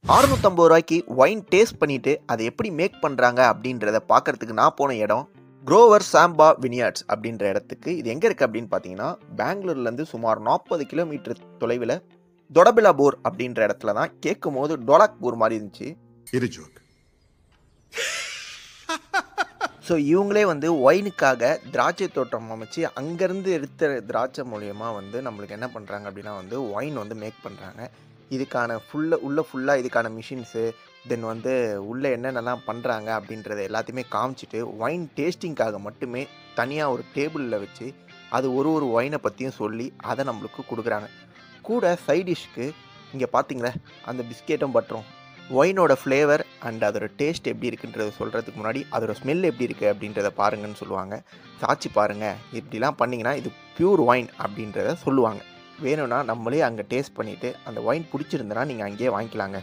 ரூ. 650க்கு wine taste பண்ணிட்டு அதை எப்படி மேக் பண்றாங்க அப்படின்றத பார்க்கறதுக்கு நான் போன இடம் குரோவர் சாம்பா வினியார்ட்ஸ் அப்படின்ற இடத்துக்கு. இது எங்க இருக்கு அப்படின்னு பார்த்தீங்கன்னா, பெங்களூர்ல இருந்து சுமார் 40 கிலோமீட்டர் தொலைவில் தொடபிலாபூர் அப்படின்ற இடத்துல தான். கேட்கும் போது டோலாக்பூர் மாதிரி இருந்துச்சு. இது ஜோக். ஸோ இவங்களே வந்து ஒயினுக்காக திராட்சை தோட்டம் அமைச்சு அங்கேருந்து எடுத்த திராட்சை மூலயமா வந்து நம்மளுக்கு என்ன பண்ணுறாங்க அப்படின்னா வந்து ஒயின் வந்து மேக் பண்ணுறாங்க. இதுக்கான ஃபுல்லாக இதுக்கான மிஷின்ஸு, தென் வந்து உள்ளே என்னென்னலாம் பண்ணுறாங்க அப்படின்றத எல்லாத்தையுமே காமிச்சிட்டு ஒயின் டேஸ்டிங்காக மட்டுமே தனியாக ஒரு டேபிளில் வச்சு அது ஒரு ஒயினை பற்றியும் சொல்லி அதை நம்மளுக்கு கொடுக்குறாங்க. கூட சைட் டிஷ்க்கு இங்கே பார்த்தீங்களே அந்த பிஸ்கெட்டும் பட்டரும் ஒயினோட ஃப்ளேவர் அண்ட் அதோட டேஸ்ட் எப்படி இருக்குன்றத சொல்கிறதுக்கு முன்னாடி அதோட ஸ்மெல் எப்படி இருக்குது அப்படின்றத பாருங்கன்னு சொல்லுவாங்க. சாட்சி பாருங்கள், இப்படிலாம் பண்ணிங்கன்னா இது பியூர் ஒயின் அப்படின்றத சொல்லுவாங்க. வேணும்னா நம்மளே அங்கே டேஸ்ட் பண்ணிவிட்டு அந்த ஒயின் பிடிச்சிருந்தனா நீங்கள் அங்கேயே வாங்கிக்கலாங்க.